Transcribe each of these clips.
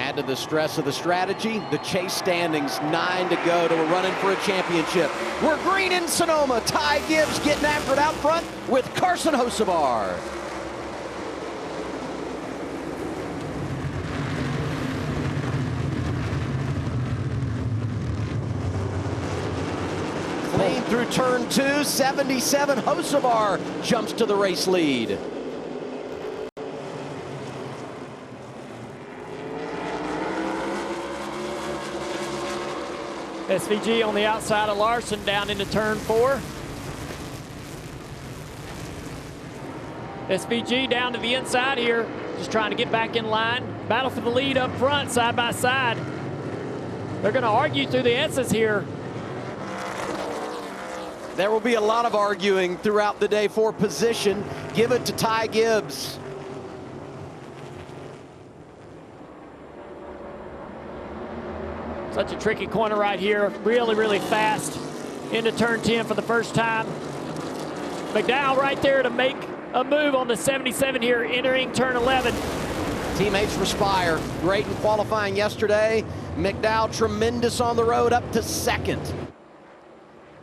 Add to the stress of the strategy, the chase standings, 9 to go to a run-in for a championship. We're green in Sonoma. Ty Gibbs getting after it out front with Carson Hocevar. Clean through turn 2, 77. Hocevar jumps to the race lead. SVG on the outside of Larson down into turn 4. SVG down to the inside here, just trying to get back in line. Battle for the lead up front, side by side. They're going to argue through the S's here. There will be a lot of arguing throughout the day for position. Give it to Ty Gibbs. Such a tricky corner right here. Really, really fast into turn 10 for the first time. McDowell right there to make a move on the 77 here, entering turn 11. Teammates respire. Great in qualifying yesterday. McDowell tremendous on the road, up to second.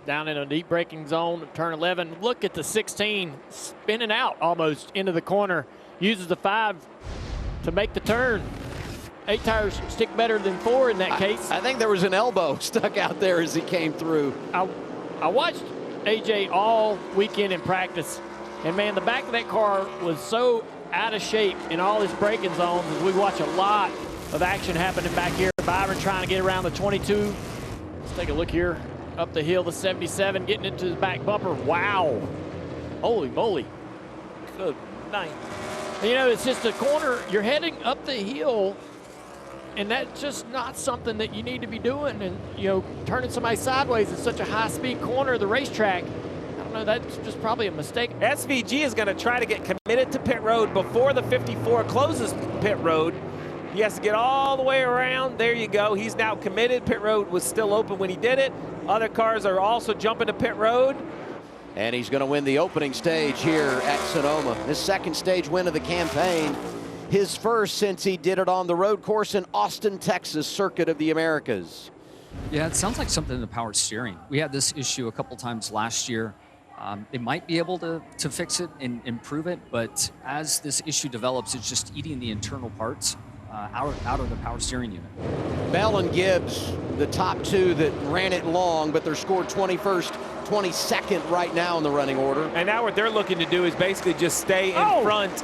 Down in a deep braking zone, turn 11. Look at the 16 spinning out almost into the corner. Uses the 5 to make the turn. 8 tires stick better than 4 in that case. I think there was an elbow stuck out there as he came through. I watched AJ all weekend in practice, and man, the back of that car was so out of shape in all his braking zones. As we watch a lot of action happening back here. Byron trying to get around the 22. Let's take a look here. Up the hill, the 77, getting into his back bumper. Wow. Holy moly. Good night. You know, it's just a corner. You're heading up the hill, and that's just not something that you need to be doing. And, you know, turning somebody sideways in such a high-speed corner of the racetrack, I don't know, that's just probably a mistake. SVG is going to try to get committed to pit road before the 54 closes pit road. He has to get all the way around. There you go. He's now committed. Pit road was still open when he did it. Other cars are also jumping to pit road. And he's going to win the opening stage here at Sonoma. His second stage win of the campaign. His first since he did it on the road course in Austin, Texas, Circuit of the Americas. Yeah, it sounds like something in the power steering. We had this issue a couple times last year. They might be able to fix it and improve it, but as this issue develops, it's just eating the internal parts out of the power steering unit. Bell and Gibbs, the top 2 that ran it long, but they're scored 21st, 22nd right now in the running order. And now what they're looking to do is basically just stay in front.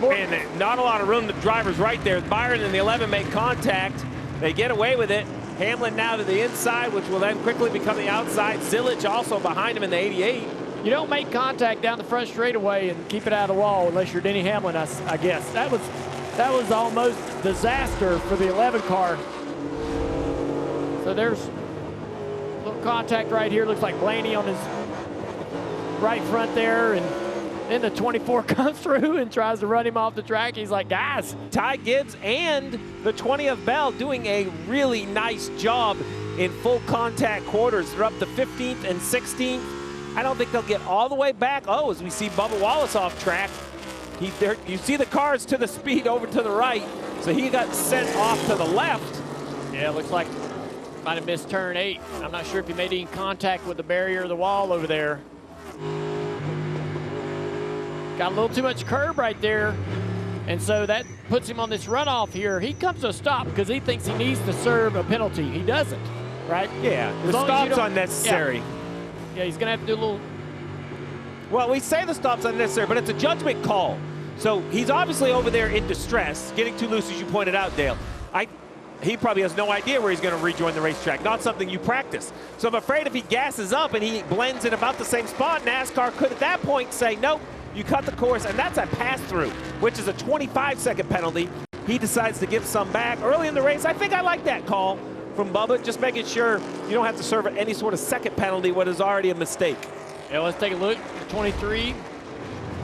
And not a lot of room. The driver's right there. Byron and the 11 make contact. They get away with it. Hamlin now to the inside, which will then quickly become the outside. Zilich also behind him in the 88. You don't make contact down the front straightaway and keep it out of the wall unless you're Denny Hamlin, I guess. That was almost disaster for the 11 car. So there's a little contact right here. Looks like Blaney on his right front there, and then the 24 comes through and tries to run him off the track. He's like, guys. Ty Gibbs and the 20 of Bell doing a really nice job in full contact quarters. They're up to 15th and 16th. I don't think they'll get all the way back. Oh, as we see Bubba Wallace off track. You see the cars to the speed over to the right, so he got sent off to the left. Yeah, looks like might have missed turn 8. I'm not sure if he made any contact with the barrier or the wall over there. Got a little too much curb right there, and so that puts him on this runoff here. He comes to a stop because he thinks he needs to serve a penalty. He doesn't, right? Yeah, the stop's unnecessary. Yeah, he's going to have to do a little. Well, we say the stop's unnecessary, but it's a judgment call. So he's obviously over there in distress, getting too loose, as you pointed out, Dale. He probably has no idea where he's going to rejoin the racetrack, not something you practice. So I'm afraid if he gasses up and he blends in about the same spot, NASCAR could at that point say, nope, you cut the course, and that's a pass-through, which is a 25-second penalty. He decides to give some back early in the race. I think I like that call from Bubba, just making sure you don't have to serve any sort of second penalty, what is already a mistake. Yeah, let's take a look. 23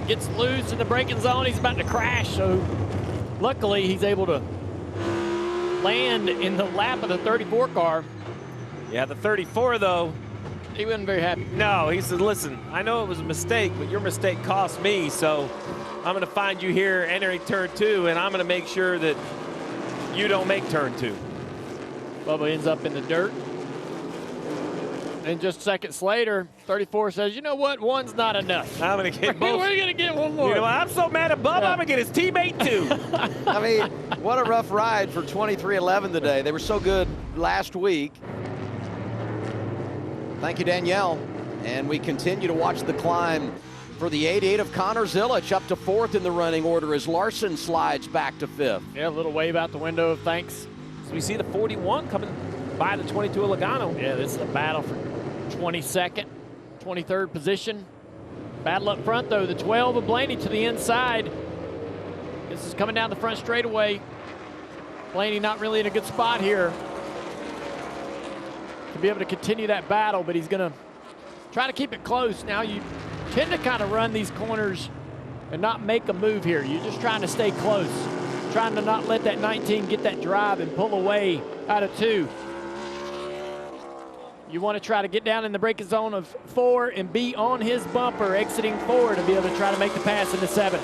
gets loose in the braking zone. He's about to crash, so luckily he's able to land in the lap of the 34 car. Yeah, the 34, though. He wasn't very happy. No, he said, listen, I know it was a mistake, but your mistake cost me, so I'm going to find you here entering turn 2, and I'm going to make sure that you don't make turn 2. Bubba ends up in the dirt. And just seconds later, 34 says, you know what, one's not enough. I'm going to get both. We're going to get one more. You know what? I'm so mad at Bubba, I'm going to get his teammate too. I mean, what a rough ride for 2311 today. They were so good last week. Thank you, Danielle. And we continue to watch the climb for the 88 of Connor Zilich, up to 4th in the running order as Larson slides back to 5th. Yeah, a little wave out the window of thanks. So we see the 41 coming by the 22 of Logano. Yeah, this is a battle for 22nd, 23rd position. Battle up front, though. The 12 of Blaney to the inside. This is coming down the front straightaway. Blaney not really in a good spot here to be able to continue that battle, but he's going to try to keep it close. Now you tend to kind of run these corners and not make a move here. You're just trying to stay close, trying to not let that 19 get that drive and pull away out of 2. You want to try to get down in the braking zone of 4 and be on his bumper exiting 4 to be able to try to make the pass into 7.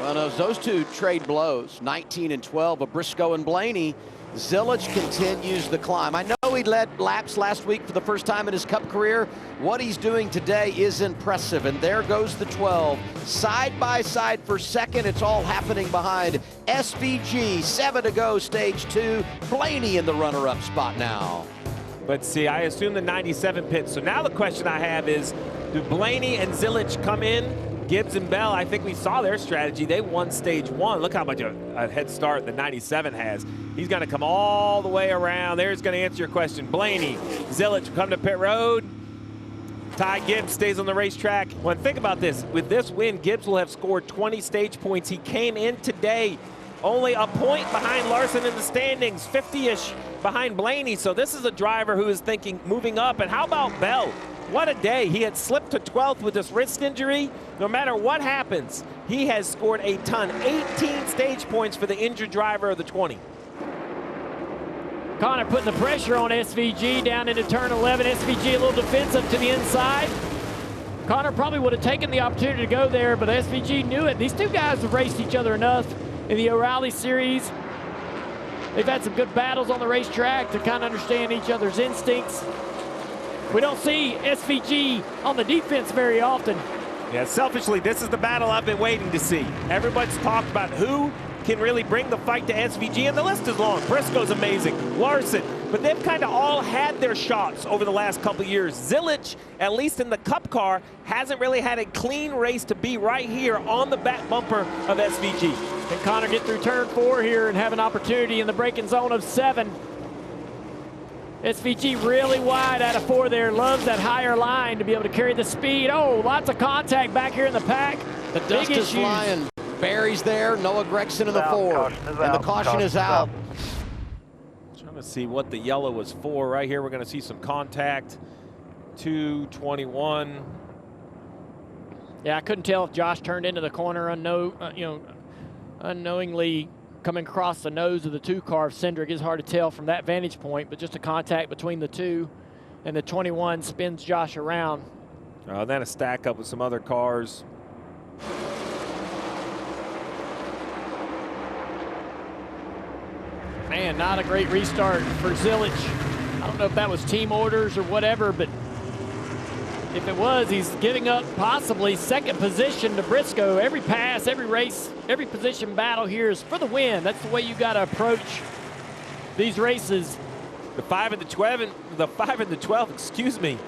Well, no, those two trade blows, 19 and 12 of Briscoe and Blaney. Zilich continues the climb. I know he led laps last week for the first time in his Cup career. What he's doing today is impressive, and there goes the 12. Side by side for second. It's all happening behind SVG. 7 to go, stage 2. Blaney in the runner-up spot now. But see, I assume the 97 pits. So now the question I have is, do Blaney and Zilich come in? Gibbs and Bell, I think we saw their strategy. They won stage 1. Look how much a head start the 97 has. He's going to come all the way around. There's going to answer your question. Blaney, Zilich come to pit road. Ty Gibbs stays on the racetrack. Well, think about this. With this win, Gibbs will have scored 20 stage points. He came in today only a point behind Larson in the standings, 50-ish behind Blaney. So this is a driver who is thinking moving up. And how about Bell? What a day. He had slipped to 12th with this wrist injury. No matter what happens, he has scored a ton. 18 stage points for the injured driver of the 20. Connor putting the pressure on SVG down into turn 11. SVG a little defensive to the inside. Connor probably would have taken the opportunity to go there, but SVG knew it. These two guys have raced each other enough in the O'Reilly series. They've had some good battles on the racetrack to kind of understand each other's instincts. We don't see SVG on the defense very often. Yeah, selfishly, this is the battle I've been waiting to see. Everybody's talked about who can really bring the fight to SVG, and the list is long. Briscoe's amazing, Larson, but they've kind of all had their shots over the last couple years. Zilich, at least in the Cup car, hasn't really had a clean race to be right here on the back bumper of SVG. Can Connor get through turn 4 here and have an opportunity in the braking zone of 7? SVG really wide out of 4 there. Loves that higher line to be able to carry the speed. Oh, lots of contact back here in the pack. The dust is flying. Barry's there. Noah Gregson in the 4. And the caution is out. Trying to see what the yellow was for. Right here, we're going to see some contact. 221. Yeah, I couldn't tell if Josh turned into the corner unknowingly coming across the nose of the 2 car of Cindric. It's hard to tell from that vantage point, but just a contact between the 2, and the 21 spins Josh around. Then a stack up with some other cars. Man, not a great restart for Zilich. I don't know if that was team orders or whatever, but if it was, he's giving up possibly 2nd position to Briscoe. Every pass, every race, every position battle here is for the win. That's the way you got to approach these races. The 5 and the 12, excuse me.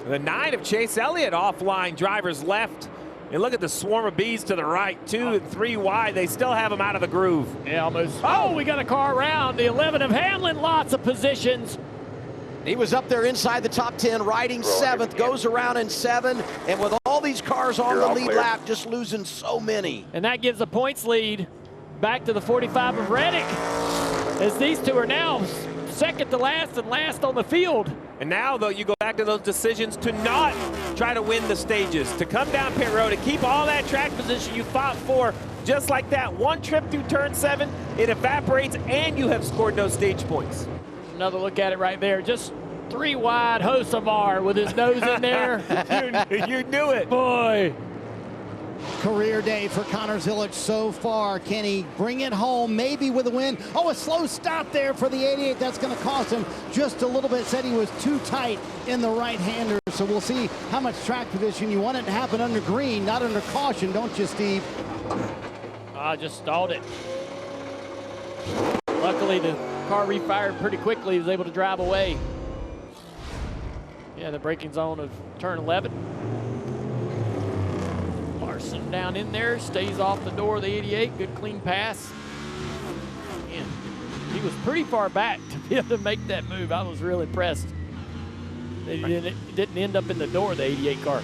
The 9 of Chase Elliott offline, drivers left. And look at the swarm of bees to the right, 2 and 3 wide. They still have them out of the groove. Yeah, almost. Oh, we got a car around. The 11 of Hamlin, lots of positions. He was up there inside the top 10, riding 7th, goes around in 7, and with all these cars on the lead lap, just losing so many. And that gives a points lead back to the 45 of Reddick, as these two are now 2nd to last and last on the field. And now, though, you go back to those decisions to not try to win the stages, to come down pit road and keep all that track position you fought for. Just like that, one trip through turn 7, it evaporates, and you have scored no stage points. Another look at it right there. Just 3 wide, Hocevar with his nose in there. You knew it. Boy. Career day for Connor Zilic so far. Can he bring it home, maybe with a win? Oh, a slow stop there for the 88. That's going to cost him just a little bit. Said he was too tight in the right-hander. So we'll see how much track position. You want it to happen under green, not under caution, don't you, Steve? I just stalled it. Luckily, the car refired pretty quickly. He was able to drive away. Yeah, the braking zone of turn 11. Larson down in there, stays off the door of the 88. Good clean pass. Man, he was pretty far back to be able to make that move. I was really impressed. He didn't end up in the door of the 88 car.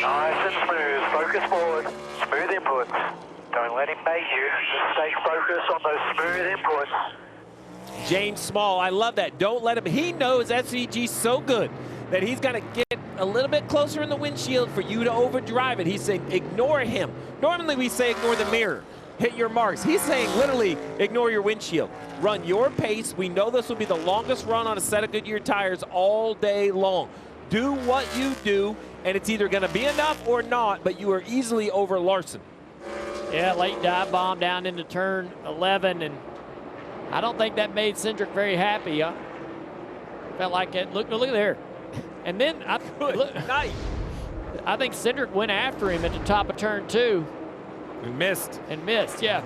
Nice and smooth. Focus forward. Smooth inputs. Don't let him bait you. Just stay focused on those smooth inputs. James Small, I love that. Don't let him. He knows SVG so good that he's going to get a little bit closer in the windshield for you to overdrive it. He's saying ignore him. Normally we say ignore the mirror, hit your marks. He's saying literally ignore your windshield. Run your pace. We know this will be the longest run on a set of Goodyear tires all day long. Do what you do, and it's either going to be enough or not, but you are easily over Larson. Yeah, late dive bomb down into turn 11, and I don't think that made Cindric very happy. I felt like it. Look there. And then I think Cindric went after him at the top of turn 2. And missed. And missed, yeah.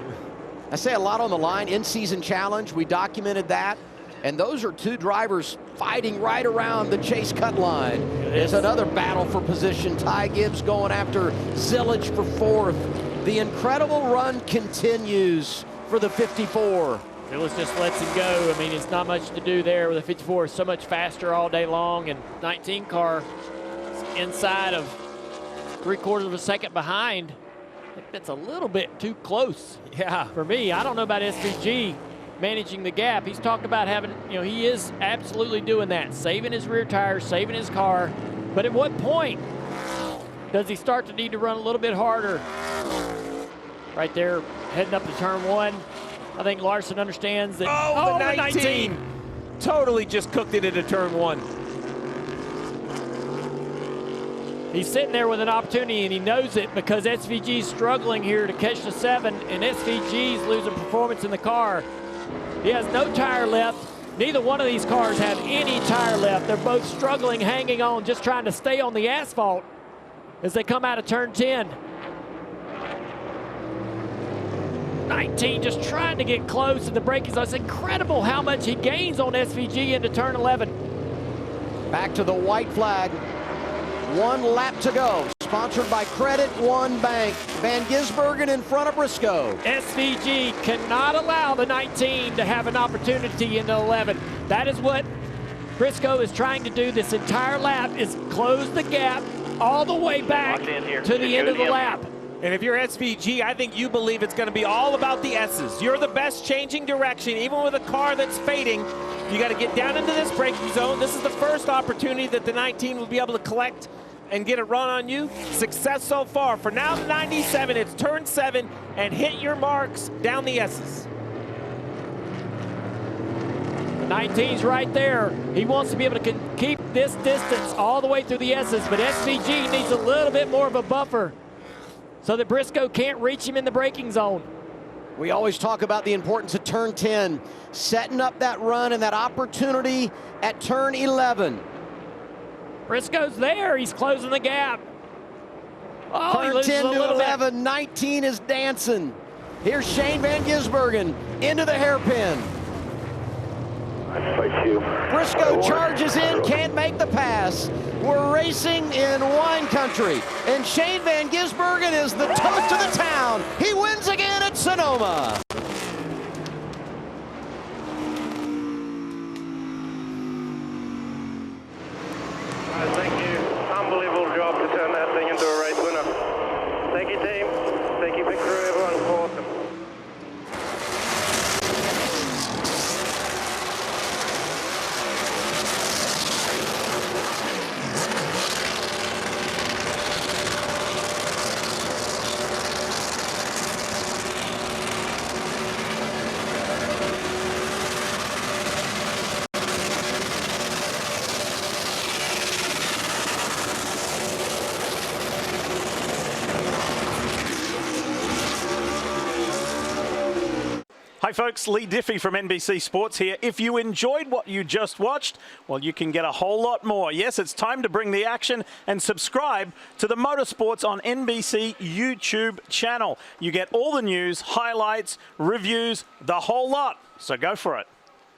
I say a lot on the line. In-season challenge, we documented that. And those are two drivers fighting right around the chase cut line. It's another battle for position. Ty Gibbs going after Zilic for 4th. The incredible run continues for the 54. Phyllis just lets him go. I mean, it's not much to do there with the 54. So much faster all day long, and 19 car inside of 3/4 of a second behind. I think that's a little bit too close. Yeah. For me, I don't know about SVG managing the gap. He's talked about having, he is absolutely doing that, saving his rear tires, saving his car. But at what point does he start to need to run a little bit harder? Right there, heading up to turn 1. I think Larson understands that. Oh, the 19. Totally just cooked it into turn 1. He's sitting there with an opportunity, and he knows it because SVG's struggling here to catch the 7, and SVG's losing performance in the car. He has no tire left. Neither one of these cars have any tire left. They're both struggling, hanging on, just trying to stay on the asphalt as they come out of turn 10. 19 just trying to get close to the braking zone. It's incredible how much he gains on SVG into turn 11. Back to the white flag. 1 lap to go. Sponsored by Credit One Bank. Van Gisbergen in front of Briscoe. SVG cannot allow the 19 to have an opportunity in the 11. That is what Briscoe is trying to do this entire lap, is close the gap all the way back to the end of the lap. And if you're SVG, I think you believe it's going to be all about the S's. You're the best changing direction, even with a car that's fading. You got to get down into this braking zone. This is the first opportunity that the 19 will be able to collect and get a run on you. Success so far. For now, the 97, it's turn 7, and hit your marks down the S's. The 19's right there. He wants to be able to keep this distance all the way through the S's, but SVG needs a little bit more of a buffer so that Briscoe can't reach him in the braking zone. We always talk about the importance of turn 10, setting up that run and that opportunity at turn 11. Briscoe's there. He's closing the gap. Oh, Turn 10 to 11, 19 is dancing. Here's Shane Van Gisbergen into the hairpin. Briscoe charges in, can't make the pass. We're racing in wine country, and Shane Van Gisbergen is the toast of the town. He wins again at Sonoma. Thank you. Unbelievable job to turn that thing into a race winner. Thank you, team. Thank you, pit crew, everyone. Awesome. folks, Lee Diffie from NBC Sports here. If you enjoyed what you just watched, well, you can get a whole lot more. Yes, it's time to bring the action and subscribe to the Motorsports on NBC YouTube channel. You get all the news, highlights, reviews, the whole lot. So go for it.